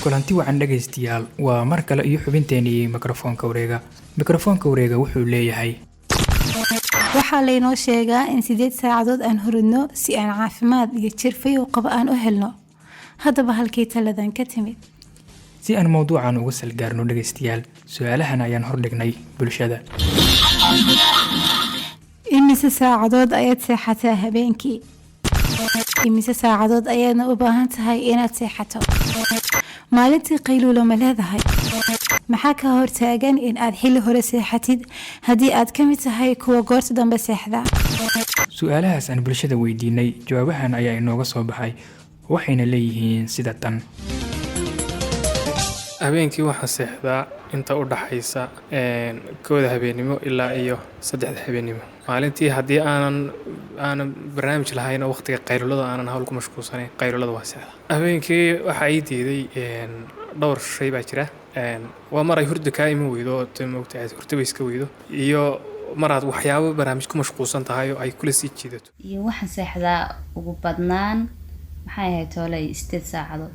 kulanti wacan dhagaystayaal waa mar kale iyo xubinteenii mikrofoonka wareega wuxuu leeyahay waxaa laynoo sheegaa in 8 saacadood aan huridno si aan caafimaad iyo jir fayow qaba aan u helno. haddaba halkii taladan ka timid si aan mowduucan uga salgaarno dhagaystayaal su'aalahan ayaan hordhignay bulshada. imise saacadood ayaad seexataa habeenkii? imise saacadood ayaadna u baahan tahay inaad seexato? maalintii qayluulo ma leedahay? maxaa ka hortaagan in aad xilli hore seexatid haddii aad ka mid tahay kuwa goorta dambe seexda? su'aalahaas aan bulshada weydiinay jawaabahan ayaa inooga soo baxay waxayna leeyihiin sida tan. habeenkii waxaan seexdaa inta u dhaxaysa kooda habeenimo ilaa iyo 3 habeenimo. maalintii haddii aanan barnaamij lahayn oo waqtiga qaylulada aanan hawl ku mashquulsanayn qaylulada waa seexda. habeenkii waxa ay diiday dhowr shay baa jira. waa mar ay hurdo ka iman weydo moogtahay hurdo iska weydo iyo maraad waxyaabo barnaamij ku mashquulsan tahay oo ay kula sii jiidato. iyo waxaan seexdaa ugu badnaan maxay ahayd toolay 8 saacadood.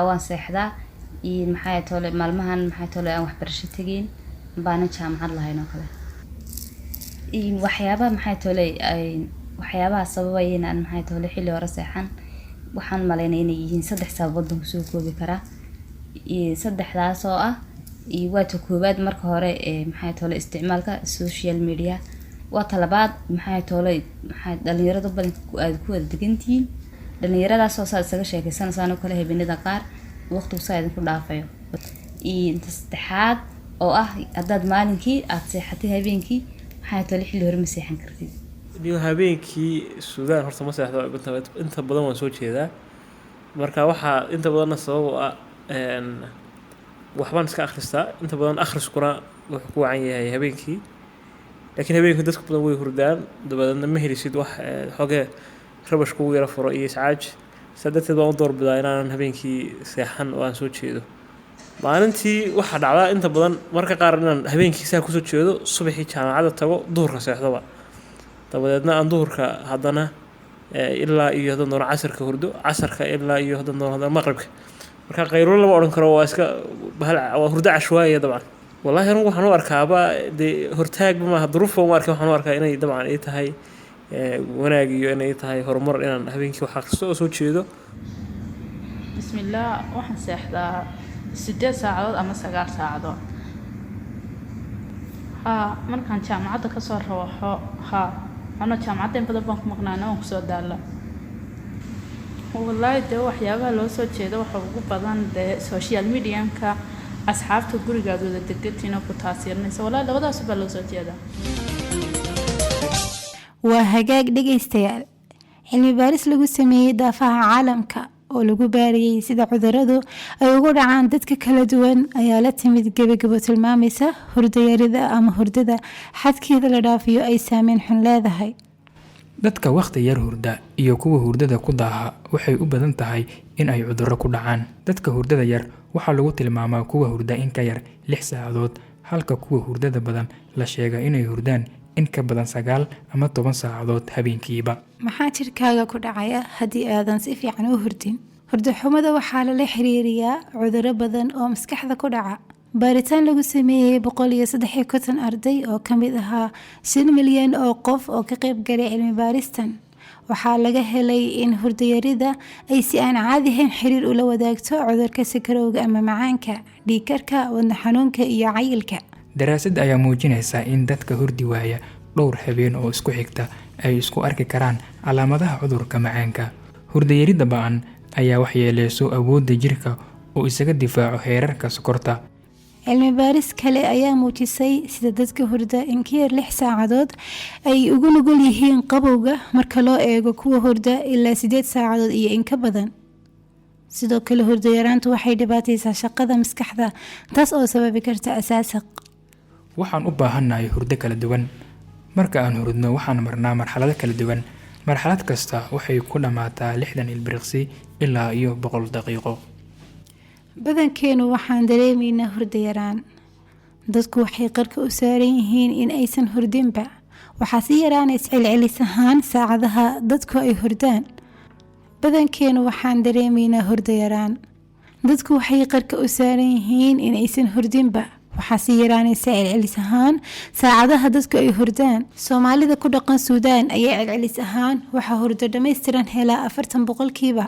waan seexdaa iyo maxay toolay maalmahan maxay toolay aan waxbarasho tageen baana jaamacad lahayn oo kale. iyo waxyaabaha maxay toolay waxyaabaha sababayeen aan maxay toolay xilli hore seexan waxaan maleynay inay yihiin 3 sababood oo soo koobi kara. iyo 3daas oo ah iyo waata koobaad marka hore maxay toolay isticmaalka social media. waa talabaad maxay toolay dhalinyarada badan ku wada degantiin dhalinyaradaas oo isaga sheekaysanaysan oo kale habeenada qaar waqtigu saayid ku dhaafayo. iyo 3aad oo ah hadaad maalinkii aad seexatay habeenkii maxay toolay xilli hore ma seexan kartid. habeenkii Suudaan horta ma seexdo inta badan waan soo jeedaa marka waxa inta badan sabab ah waxbaan iska akhristaa inta badan akhriskuna wuxuu ku wacan yahay habeenkii laakiin habeenkii dadku badan way hurdaan dabadna ma helisid wax xoge rabash kugu yara furo iyo iscaaj saddeed baan u doorbidaa inaan habeenkii seexan oo aan soo jeedo. maalintii waxa dhacdaa inta badan marka qaar inaan habeenkii saa ku soo jeedo subaxii jaamacada tago duhurka seexdoba dabadeedna aan duhurka haddana ilaa iyo hadan doon casarka hurdo casarka ilaa iyo hadan doon maqribka marka qayrulo lama oran karo waa iska waa hurdo cashwaaya dabcan. wallahi anigu waxaan u arkaaba hortaag ma duruufo ma arkaa waxaan u arkaa inay dabcan ay tahay wanaag iyo inay tahay horumar inaan habeenkii wax akhristo oo soo jeedo. bismillaah waxaan seexdaa 8 saacadood ama 9 saacadood. markaan jaamacadda ka soo rooxo ana jaamacadda in badan baan ku maqnaana oo ku soo daala. wallahi de waxyaabaha loo soo jeedo waxa ugu badan social media-ka asxaabta gurigaada wada degantiina ku taasiirnaysa. wallahi labadaas baa loo soo jeedaa. waa hagaag dhagaystayaal cilmi baaris lagu sameeyay daafaha caalamka oo lagu baariyay sida cudurradu ay ugu dhacaan dadka kala duwan ayaa la timid gabagabo tilmaamaysa hurdo yarida ama hurdada xadkeeda la dhaafiyo ay saameyn xun leedahay. dadka waqti yar hurda iyo kuwa hurdada ku daaha waxay u badan tahay in ay cudurro ku dhacaan. dadka hurdada yar waxaa lagu tilmaamaa kuwa hurda in ka yar 6 saacadood halka kuwa hurdada badan la sheega inay hurdaan in ka badan 9 ama 10 saacadood habeenkiiba. maxaa jirkaaga ku dhacaya haddii aadan si fiican u hurdin? hurdo xumada waxaa lala xiriiriyaa cudurro badan oo maskaxda ku dhaca. baaritaan lagu sameeyay 153 arday oo ka mid ahaa 5 milyan oo qof oo ka qayb galay cilmi baaristan waxaa laga helay in hurdo yarida ay si aan caadi ahayn xiriir ula wadaagto cudurka sakarowga ama macaanka, dhiig karka, wadne xanuunka iyo cayilka. daraasad ayaa muujinaysa in dadka hurdi waaya dhowr habeen oo isku xigta ay isku arki karaan calaamadaha cudurka macaanka. hurdo yarida ba'an ayaa waxyeeleyso awoodda jirka oo isaga difaaco heerarka sokorta. cilmi baaris kale ayaa muujisay sida dadka hurda in ka yar 6 saacadood ay ugu nugul yihiin qabowga marka loo eego kuwa hurda ilaa 8 saacadood iyo in ka badan. sidoo kale hurdo yaraantu waxay dhibaataysaa shaqada maskaxda taas oo sababi karta asaasaq. waxaan u baahannahay hurdo kala duwan. marka aan hurdno waxaan marnaa marxalado kala duwan. marxalad kasta waxay ku dhamaataa 60 ilbiriqsi ilaa iyo 100 daqiiqo. badankeenu waxaan dareemaynaa hurdo yaraan. dadku waxay qarka u saaran yihiin in aysan hurdinba. waxaa si yaraanaysa celcelis ahaan saacadaha dadku ay hurdaan. badankeenu waxaan dareemaynaa hurdo yaraan. dadku waxay qarka u saaran yihiin inaysan hurdinba. waxaa sii yaraanaysa celcelis ahaan saacadaha dadku ay hurdaan. Soomaalida ku dhaqan Suudaan ayaa celcelis ahaan waxaa hurdo dhammaystiran helaa 40%,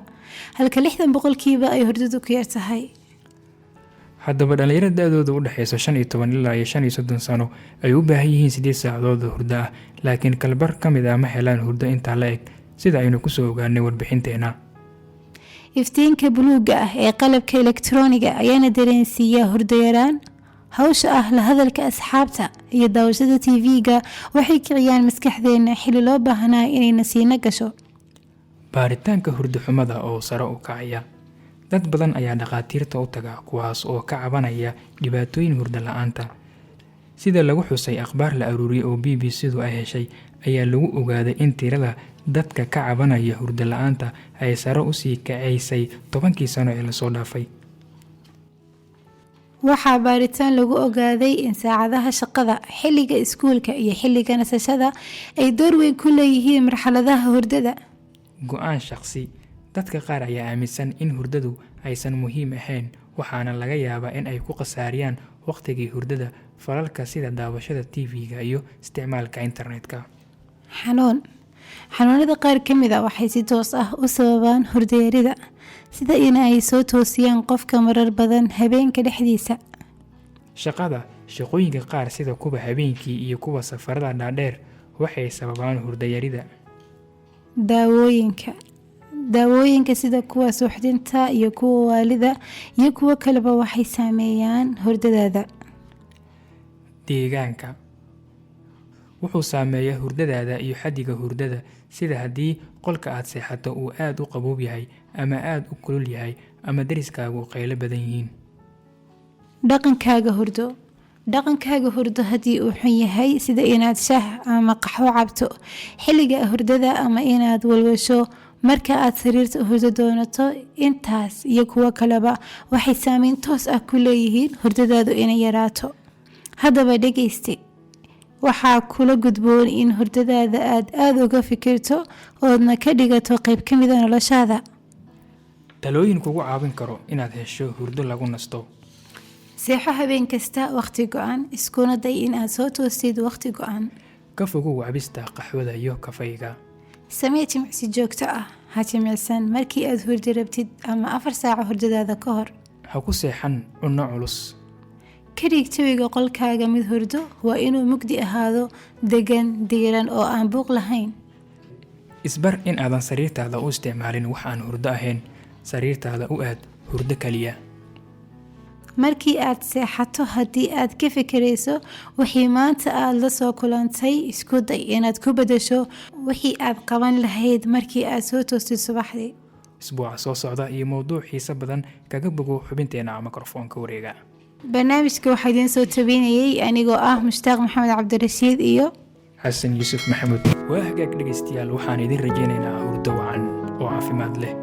halka 60% ay hurdadu ku yar tahay. haddaba dhalinyarada da-dooda u dhexeysa 15 ilaa 35 sano ay u baahan yihiin 8 saacadood oo hurdo ah, laakiin kalbar ka mid ah ma helaan hurdo intaa la eg, sida aynu kusoo ogaanay warbixinteena. iftiinka buluuga ah ee qalabka elektarooniga ayaana dareensiiya hurdo yaraan. hawsha ah la hadalka asxaabta iyo daawashada TV-ga waxay kiciyaan maskaxdeena xilli loo baahnaa inay nasiino gasho. baaritaanka hurdo xumada oo sare u kacaya. dad badan ayaa dhaqaatiirta u taga kuwaas oo ka cabanaya dhibaatooyin hurdo la'aanta. sida lagu xusay akhbaar la aruuriyay oo BBC-du ay heshay, ayaa lagu ogaaday in tirada dadka ka cabanaya hurdo la'aanta ay sare u sii kacaysay 10 sano ee lasoo dhaafay. waxaa baaritaan lagu ogaaday in saacadaha shaqada, xilliga iskuulka iyo xilliga nasashada ay door weyn ku leeyihiin marxaladaha hurdada. go-aan shaqsi. dadka qaar ayaa aaminsan in hurdadu aysan muhiim ahayn, waxaana laga yaabaa in ay ku khasaariyaan waqtigii hurdada falalka sida daawashada TV-ga iyo isticmaalka internetka. xanuunada qaar ka mid ah waxay si toos ah u sababaan hurdo yarida, sida in ay soo toosiyaan qofka marar badan habeenka dhexdiisa. shaqooyinka qaar sida kuwa habeenkii iyo kuwa safarada dhaadheer waxay sababaan hurdo yarida. daawooyinka sida kuwa suuxdinta iyo kuwa waalida iyo kuwo kaleba waxay saameeyaan hurdadaada. deegaanka wuxuu saameeyaa hurdadaada iyo xaddiga hurdada, sida haddii qolka aad seexato uu aad u qaboob yahay ama aad u kulul yahay ama dariskaagu qaylo badan yihiin. dhaqankaaga hurdo haddii uu xun yahay, sida inaad shaah ama qaxwo cabto xilliga hurdada ama inaad walwasho marka aad sariirta hurdo doonato, intaas iyo kuwo kaleba waxay saameyn toos ah ku leeyihiin hurdadaadu inay yaraato. haddaba dhegayste, waxaa kula gudboon in hurdadaada aad uga fikirto oodna ka dhigato qayb ka mida noloshaada. talooyin kugu caawin karo inaad hesho hurdo lagu nasto. seexo habeen kasta waqti go-an, iskuna day in aad soo toostid waqti go-an. ka fogow cabista qaxwada iyo kafayga. samee jimicsi joogto ah, ha jimicsan markii aad hurdi rabtid ama 4 saaco hurdadaada ka hor. ha ku seexan cunno culus. ka dhig jawiga qolkaaga mid hurdo, waa inuu mugdi ahaado, degan, diiran oo aan buuq lahayn. isbar in aadan sariirtaada u isticmaalin wax aan hurdo ahayn. sariirtaada u aad hurdo kaliya. markii aad seexato, haddii aad ka fikirayso wixii maanta aad la soo kulantay, isku day inaad ku bedesho wixii aad qaban lahayd markii aad soo toostid subaxdii. isbuuca soo socda iyo mowduuc xiiso badan kaga bogo xubinteena mikrofoonka wareega. barnaamijka waxaa idiin soo tabiinayay anigoo ah Mushtaaq Maxamed Cabdirashiid iyo xasan yuusuf maxamuud. waa hagaag dhegaystayaal, waxaan idin rajaynaynaa hurdo wacan oo caafimaad leh.